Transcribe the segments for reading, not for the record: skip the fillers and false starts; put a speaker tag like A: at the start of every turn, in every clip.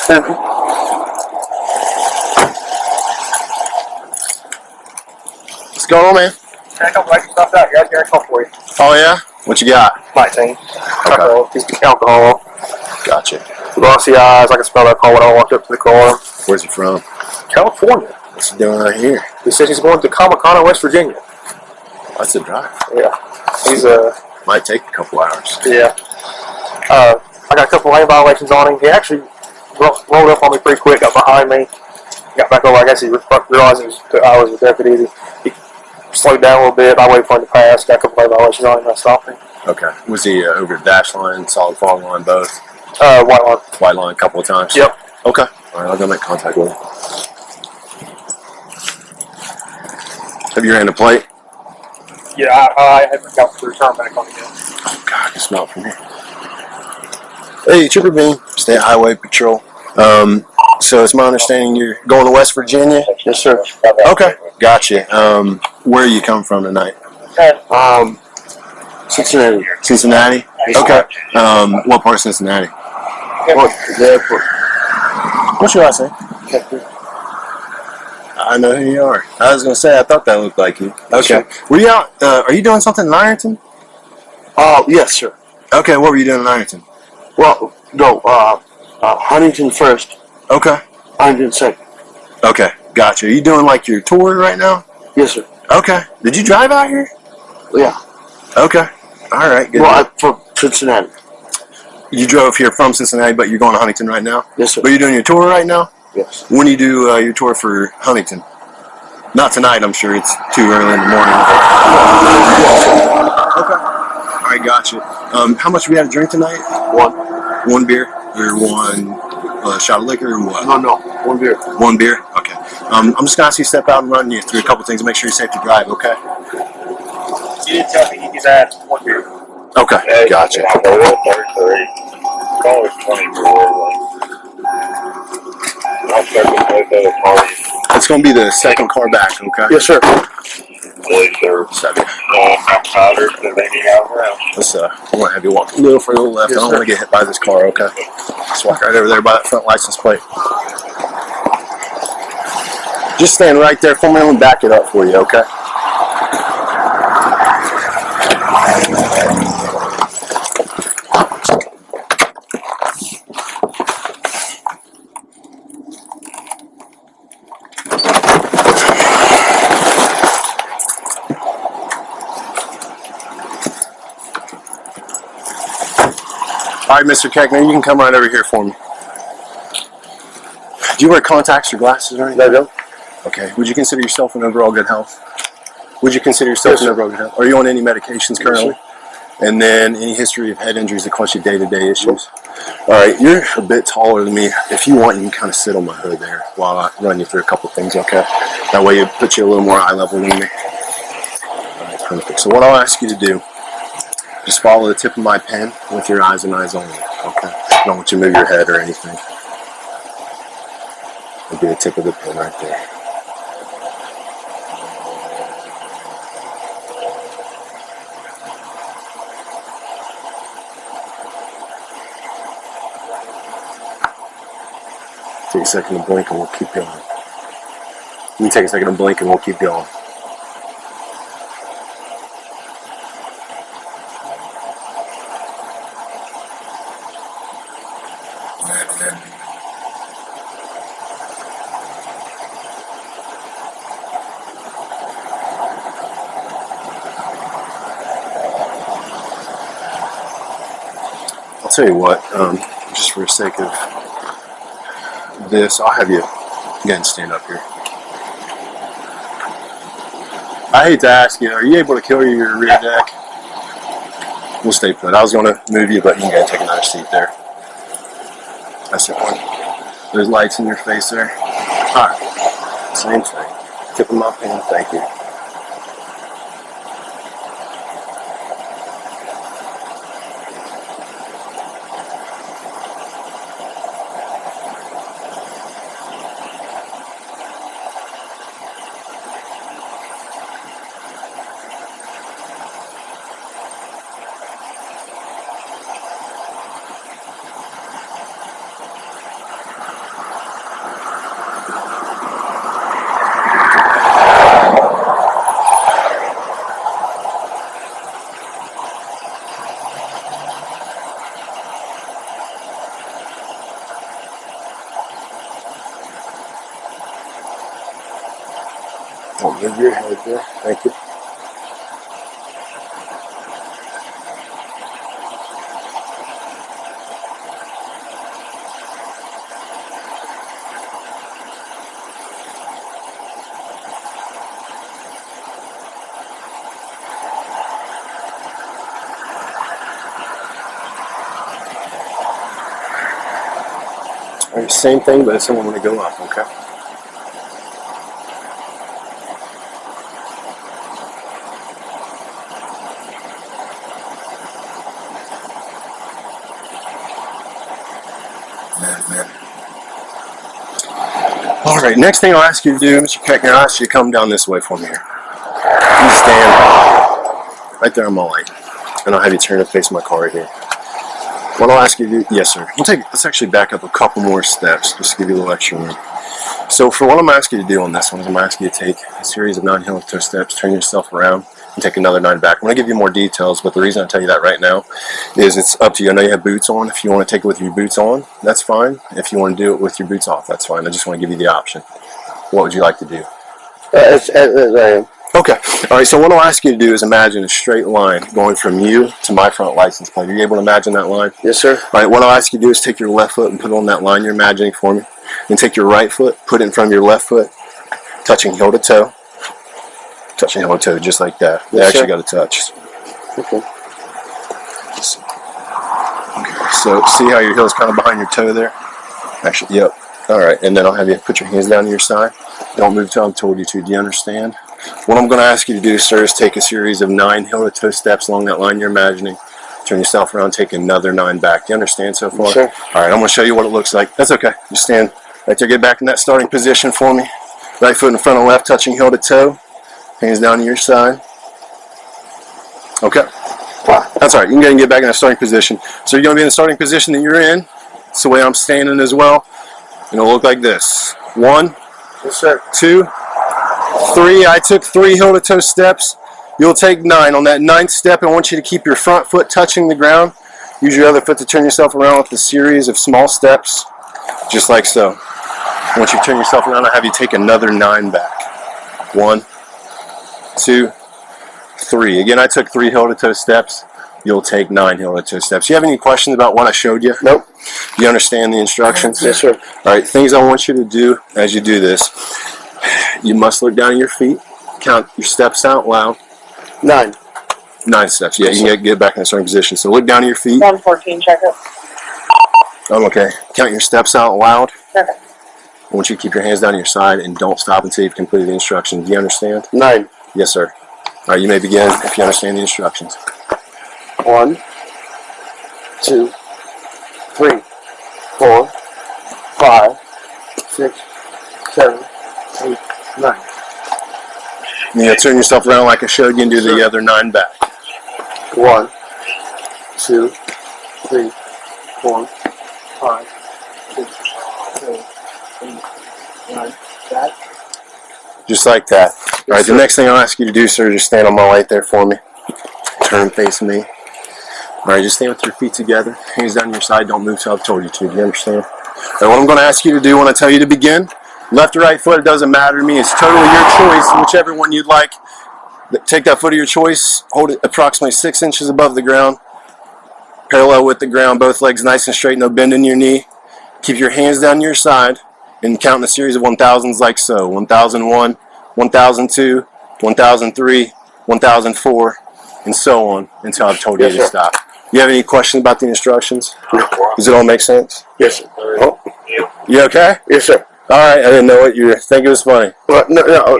A: What's going on, man?
B: I don't like stuff out here. I got a call for you.
A: Oh, yeah? What you got?
B: 19.
A: Okay.
B: Just alcohol.
A: Gotcha.
B: Glossy eyes. I can smell alcohol when I walk up to the car.
A: Where's he from?
B: California.
A: What's he doing out here?
B: He says he's going to Comic-Con in West Virginia.
A: That's a drive.
B: Yeah. He's
A: Might take a couple hours.
B: Yeah. I got a couple lane violations on him. He actually rolled up on me pretty quick, got behind me, got back over. I guess he realized I was a deputy. He slowed down a little bit. I waited for him to pass. Got a couple lane violations on him. I stopped him.
A: Okay. Was he over the dash line, solid fog line, both?
B: White line.
A: White line a couple of times?
B: Yep.
A: Okay. All right, I'll go make contact with him. Have you ran the plate?
B: Yeah, I haven't got the return back on it yet.
A: Oh, God, I can smell it from here. Hey, Trooper Bean, State Highway Patrol. So it's my understanding you're going to West Virginia?
B: Yes, sir.
A: Okay, gotcha. Where are you coming from tonight?
B: Cincinnati.
A: Cincinnati? Okay. What part of Cincinnati?
B: The airport.
A: What's your last name? I know who you are. I was going to say, I thought that looked like you. Okay. Were you out, are you doing something in Ironton?
B: Yes, sir.
A: Okay, what were you doing in Ironton?
B: Well, no, Huntington first.
A: Okay.
B: Huntington second.
A: Okay, gotcha. Are you doing like your tour right now?
B: Yes, sir.
A: Okay. Did you drive out here?
B: Yeah.
A: Okay. All right, good.
B: Well, I'm from Cincinnati.
A: You drove here from Cincinnati, but you're going to Huntington right now?
B: Yes, sir.
A: But you're doing your tour right now?
B: Yes.
A: When do you do your tour for Huntington? Not tonight, I'm sure. It's too early in the morning. Okay. All right, gotcha. How much have we had to drink tonight? One beer? Or one shot of liquor or what?
B: No, one beer.
A: One beer? Okay. I'm just going to ask you to step out and run you through a couple things and make sure you're safe to drive, okay?
B: You didn't tell me he's had one beer.
A: Okay, gotcha.
C: Call it 24. I'll check with both other parties.
A: It's going to be the second car back, okay?
B: Yes, sir.
C: Police are powders and hanging out around.
A: Let's, I want to have you walk a little further left.
B: Yes,
A: I don't want to get hit by this car, okay? Just walk right over there by that front license plate. Just stand right there for me and back it up for you, okay? All right, Mr. Koechner, you can come right over here for me. Do you wear contacts or glasses or anything?
B: No, I don't.
A: Okay. Would you consider yourself in overall good health? Would you consider yourself in overall good health? Are you on any medications currently? And then any history of head injuries that cause you day-to-day issues? All right, you're a bit taller than me. If you want, you can kind of sit on my hood there while I run you through a couple things, okay? That way it puts you a little more eye level than me. All right, perfect. So what I'll ask you to do, just follow the tip of my pen with your eyes and eyes only, okay? I don't want you to move your head or anything. It'll be the tip of the pen right there. Take a second to blink and we'll keep going. You can take a second to blink and we'll keep going. I'll tell you what, just for the sake of this, I'll have you again stand up here. I hate to ask you, are you able to carry your rear deck? We'll stay put. I was going to move you, but you can go take another seat there. That's it. There's lights in your face there. Alright, same thing. Tip of my pen, thank you. Don't move your head there. Thank you. All right, same thing, but it's only going to go up, okay? All right, next thing I'll ask you to do, Mr. Koechner, I'll ask you to come down this way for me here. You stand right there on my light, and I'll have you turn and face my car right here. What I'll ask you to do, yes sir, let's actually back up a couple more steps, just to give you a little extra room. So for what I'm asking you to do on this one, I'm asking you to take a series of 9 heel-toe steps, turn yourself around, and take another 9 back. I'm going to give you more details, but the reason I tell you that right now is it's up to you. I know you have boots on. If you want to take it with your boots on, that's fine. If you want to do it with your boots off, that's fine. I just want to give you the option. What would you like to do?
B: As I am.
A: Okay. All right, so what I'll ask you to do is imagine a straight line going from you to my front license plate. Are you able to imagine that line?
B: Yes, sir.
A: All right, what I'll ask you to do is take your left foot and put it on that line you're imagining for me. Then take your right foot, put it in front of your left foot, touching heel to toe. Touching heel to toe, just like that. They actually got to touch.
B: Okay.
A: So see how your heel is kind of behind your toe there? Actually, yep. All right, and then I'll have you put your hands down to your side. Don't move till I'm told you to. Do you understand? What I'm going to ask you to do, sir, is take a series of 9 heel-to-toe steps along that line you're imagining. Turn yourself around, take another 9 back. Do you understand so far?
B: Sure.
A: All right, I'm going to show you what it looks like. That's okay. Just stand right there. Get back in that starting position for me. Right foot in front of left, touching heel-to-toe. Hands down to your side. Okay. That's all right. You can go ahead and get back in that starting position. So you're going to be in the starting position that you're in. It's the way I'm standing as well. And it'll look like this. 1,
B: Yes, sir.
A: 2, 3. I took 3 heel-to-toe steps. You'll take 9. On that 9th step, I want you to keep your front foot touching the ground. Use your other foot to turn yourself around with a series of small steps, just like so. Once you turn yourself around, I'll have you take another 9 back. 1, 2, 3. Again, I took 3 heel-to-toe steps. You'll take 9 heel-to-toe steps. Do you have any questions about what I showed you?
B: Nope.
A: You understand the instructions?
B: Yes, sir.
A: All right, things I want you to do as you do this. You must look down at your feet. Count your steps out loud.
B: 9.
A: 9 steps. Yeah, you can get back in a certain position. So look down at your feet.
D: 114, check it.
A: Okay. Count your steps out loud.
D: Okay.
A: I want you to keep your hands down to your side and don't stop until you've completed the instructions. Do you understand?
B: 9.
A: Yes, sir. All right, you may begin if you understand the instructions.
B: 1, 2, 3, 4, 5, 6, 7, 8, 9.
A: And you turn yourself around like I showed you and do the other 9 back.
B: 1, 2, 3, 4, 5, 6, 7, 8, 9. Back.
A: Just like that. All right, the next thing I'll ask you to do, sir, is just stand on my light there for me. Turn face me. All right, just stand with your feet together. Hands down your side. Don't move till I've told you to. Do you understand? All right, what I'm going to ask you to do when I tell you to begin, left or right foot, it doesn't matter to me. It's totally your choice, whichever one you'd like. Take that foot of your choice. Hold it approximately 6 inches above the ground. Parallel with the ground. Both legs nice and straight. No bend in your knee. Keep your hands down your side and count in a series of 1000s like so. 1001, 1002, 1003, 1004, and so on until I've told you to stop. You have any questions about the instructions? Does it all make sense?
B: Yes, sir. Oh.
A: You okay?
B: Yes, sir.
A: All right. I didn't know what you were thinking. It was funny.
B: Well, no.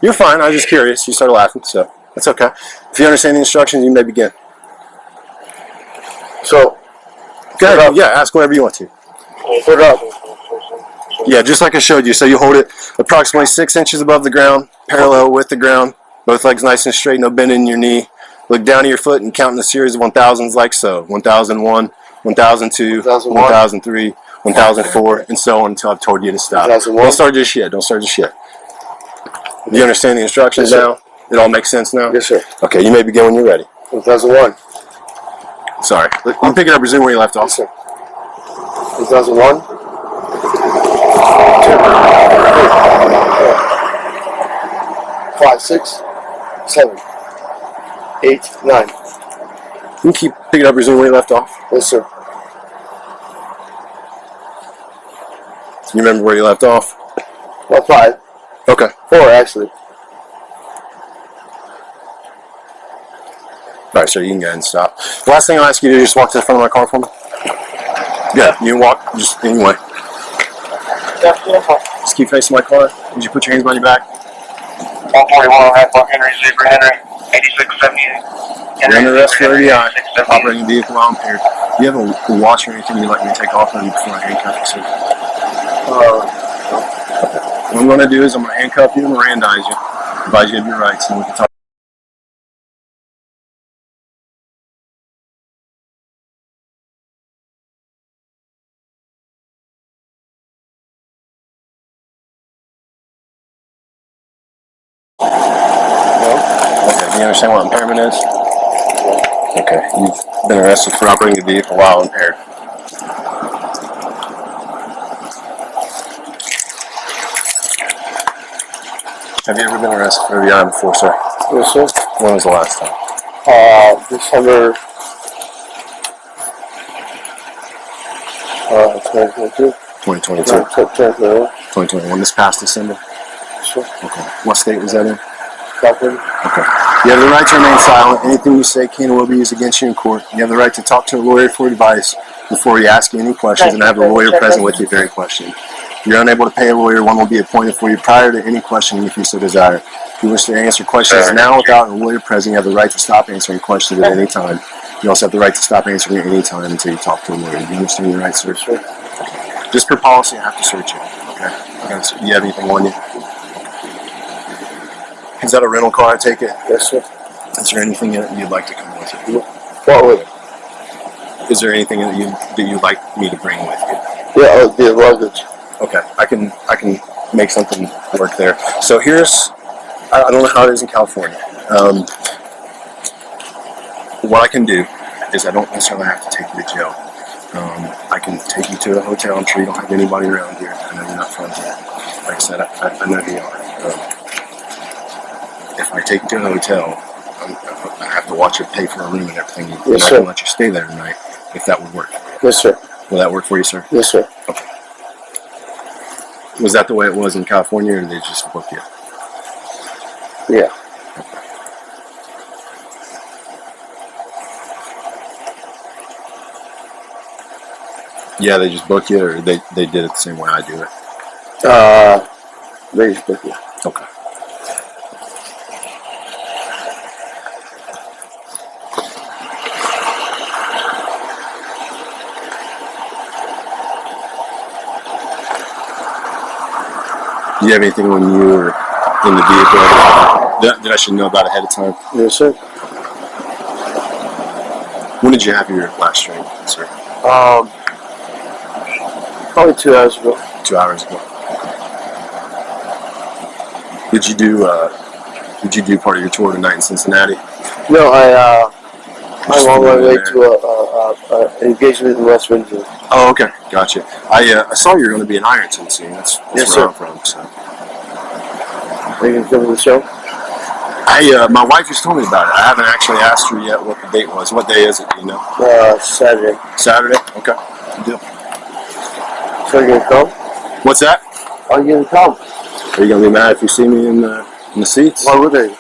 A: You're fine. I was just curious. You started laughing, so that's okay. If you understand the instructions, you may begin.
B: So,
A: go ahead. Yeah, ask whatever you want to.
B: Put up.
A: Yeah, just like I showed you. So you hold it approximately 6 inches above the ground, parallel with the ground. Both legs nice and straight, no bend in your knee. Look down at your foot and count in a series of 1000s like so. 1001, 1002, 1003, 1004, and so on until I've told you to stop.
B: 1001.
A: Don't start just yet. Don't start just yet. Do you understand the instructions now? It all makes sense now?
B: Yes, sir.
A: Okay, you may begin when you're ready.
B: 1001.
A: Sorry. You can pick it up, resume where you left off.
B: Yes, sir. 2001. 2, 3, 4, 5,
D: 5, 6, 7, 8, 9.
A: You can keep picking up resuming where you left off.
D: Yes, sir.
A: You remember where you left off?
D: Well, 5.
A: Okay.
D: 4, actually.
A: All right, sir, you can go ahead and stop. The last thing I'll ask you to do is just walk to the front of my car for me. Yeah, you can walk just anyway. Just keep facing my car. Would you put your hands behind your back?
C: 141 Henry, Zebra Henry, 8678.
A: You're under arrest for ODI, operating a vehicle while impaired. Do you have a watch or anything you'd like me to take off of you before I handcuff you, sir? What I'm going to do is I'm going to handcuff you and Mirandize you, advise you of your rights, and we can talk. Okay, do you understand what impairment is? Okay, you've been arrested for operating a vehicle while impaired. Have you ever been arrested for ODI before, sir?
D: Yes, sir.
A: When was the last time?
D: December 2022.
A: 2022. 2021, this past December?
D: Sure.
A: Okay. What state was that in?
D: California.
A: Okay. You have the right to remain silent. Anything you say can or will be used against you in court. You have the right to talk to a lawyer for advice before you ask any questions and have a lawyer present with you if you have any question. If you're unable to pay a lawyer, one will be appointed for you prior to any questioning if you so desire. If you wish to answer questions now without a lawyer present, you have the right to stop answering questions at any time. You also have the right to stop answering at any time until you talk to a lawyer. Do you understand your rights, sir?
D: Sure.
A: Just per policy, I have to search you. Okay. Do you have anything on you? Is that a rental car, I take it?
D: Yes, sir.
A: Is there anything in it you'd like to come with you?
D: What would?
A: Is there anything that you'd like me to bring with you?
D: Yeah, the luggage.
A: Okay, I can make something work there. So here's, I don't know how it is in California. What I can do is I don't necessarily have to take you to jail. I can take you to a hotel. I'm sure you don't have anybody around here. I know you're not from here. Like I said, I know who you are. If I take you to a hotel, I have to watch you pay for a room and everything.
D: Yes,
A: I
D: sir.
A: can let you stay there tonight if that would work.
D: Yes, sir.
A: Will that work for you, sir?
D: Yes, sir.
A: Okay. Was that the way it was in California, or did they just book you?
D: Yeah.
A: Yeah, they just book you, or they did it the same way I do it?
D: They just book you.
A: Okay. Do you have anything on you or in the vehicle that I should know about ahead of time?
D: Yes, sir.
A: When did you have your last drink, sir?
D: Probably 2 hours ago.
A: 2 hours ago. Did you do part of your tour tonight in Cincinnati?
D: No, I'm on my way to an engagement in West Windsor.
A: Oh, okay, gotcha. I saw you were going to be in Ironton soon. That's
D: Yes,
A: where
D: sir.
A: I'm from. So,
D: Are you going to come to the show?
A: my wife just told me about it. I haven't actually asked her yet what the date was. What day is it? Do you know?
D: Saturday.
A: Saturday. Okay. Good deal.
D: So are you going to come?
A: What's that?
D: Are you going to come?
A: Are you going to be mad if you see me in the seats?
D: Why would they?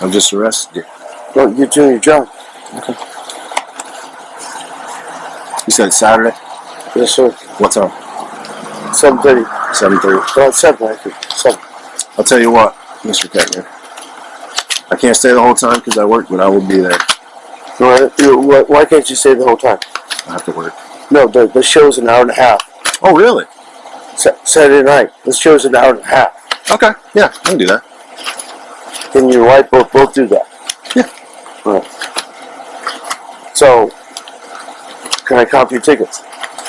A: I've just arrested you.
D: No, you're doing your job.
A: Okay. You said it's Saturday?
D: Yes, sir.
A: What time?
D: 7:30.
A: 7:30.
D: Well, 7, I think. 7.
A: I'll tell you what, Mr. Koechner. I can't stay the whole time because I work, but I will be there.
D: No, why can't you stay the whole time?
A: I have to work.
D: No, the show's an hour and a half.
A: Oh, really?
D: Saturday night. The show's an hour and a half.
A: Okay. Yeah, I can do that.
D: Can your wife both do that?
A: Yeah.
D: Right. So, can I copy your tickets?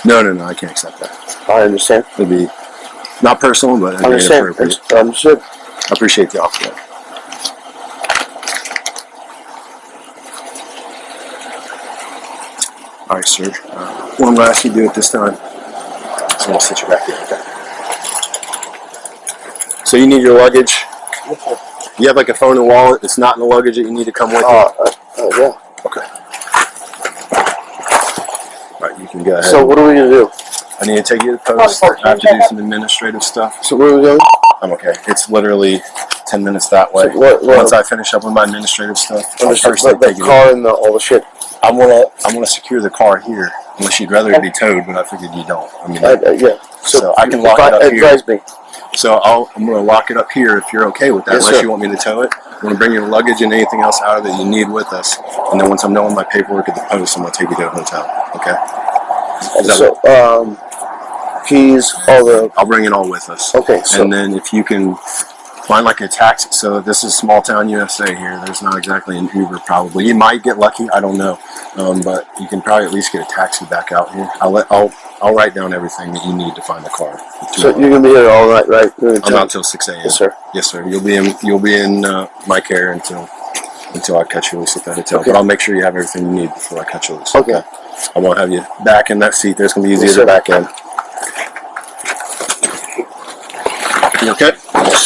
A: No, I can't accept that.
D: I understand.
A: It'd be not personal, but it'd
D: I
A: be
D: understand.
A: inappropriate.
D: I understood.
A: I appreciate the offer. All right, sir. What I'm going to ask you to do at this time is I'm going to sit you back here. Okay. So you need your luggage.
D: Yes, sir.
A: You have like a phone and wallet that's not in the luggage that you need to come with you?
D: Yeah.
A: Okay. All right, you can go ahead.
D: So what are we gonna do?
A: I need to take you to the post. I have to do some administrative stuff.
D: So where are we going?
A: I'm okay. It's literally 10 minutes that way.
D: So what,
A: Once I finish up with my administrative stuff, I'll personally
D: the
A: take you.
D: car and all the shit.
A: I'm gonna secure the car here. Unless you'd rather it be towed, but I figured you don't. I mean,
D: Yeah.
A: so I can lock it up here.
D: Advise me.
A: So I'm going to lock it up here if you're okay with that.
D: Yes,
A: unless
D: sir.
A: you want me to tow it. I'm going to bring your luggage and anything else out that you need with us. And then once I'm done with my paperwork at the post, I'm going to take you to a hotel. Okay?
D: So, keys, all the...
A: I'll bring it all with us.
D: Okay, so...
A: And then if you can find like a taxi. So this is small town USA here. There's not exactly an Uber probably. You might get lucky. I don't know. But you can probably at least get a taxi back out here. I'll write down everything that you need to find the car.
D: So you're gonna be here all night, right?
A: I'm out till 6 a.m.
D: Yes, sir.
A: Yes, sir. You'll be in my care until I cut you loose at that hotel.
D: Okay.
A: But I'll make sure you have everything you need before I cut you loose.
D: Okay.
A: I won't have you back in that seat. There's gonna be easier
D: Yes,
A: to
D: sir.
A: back in. You okay?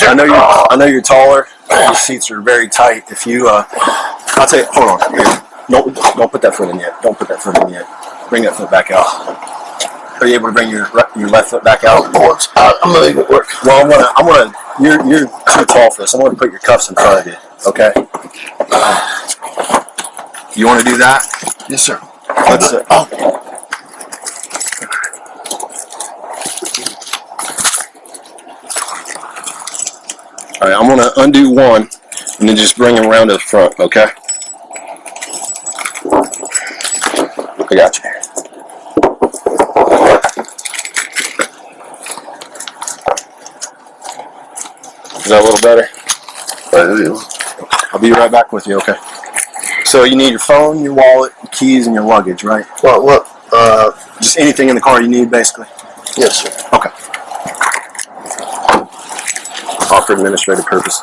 A: I know you're taller. These seats are very tight. If you, I'll tell you. Hold on. Here. Don't put that foot in yet. Don't put that foot in yet. Bring that foot back out. Are you able to bring your left foot back out?
D: I'm gonna make it work.
A: Well, you're too tall for this. I'm gonna put your cuffs in front of you. Okay. You want to do that?
D: Yes, sir.
A: Let's. All right, I'm going to undo one and then just bring him around to the front, okay? I got you. Is that a little better? I'll be right back with you, okay? So you need your phone, your wallet, your keys, and your luggage, right?
D: What?
A: Just anything in the car you need, basically?
D: Yes, sir.
A: Okay. All for administrative purposes.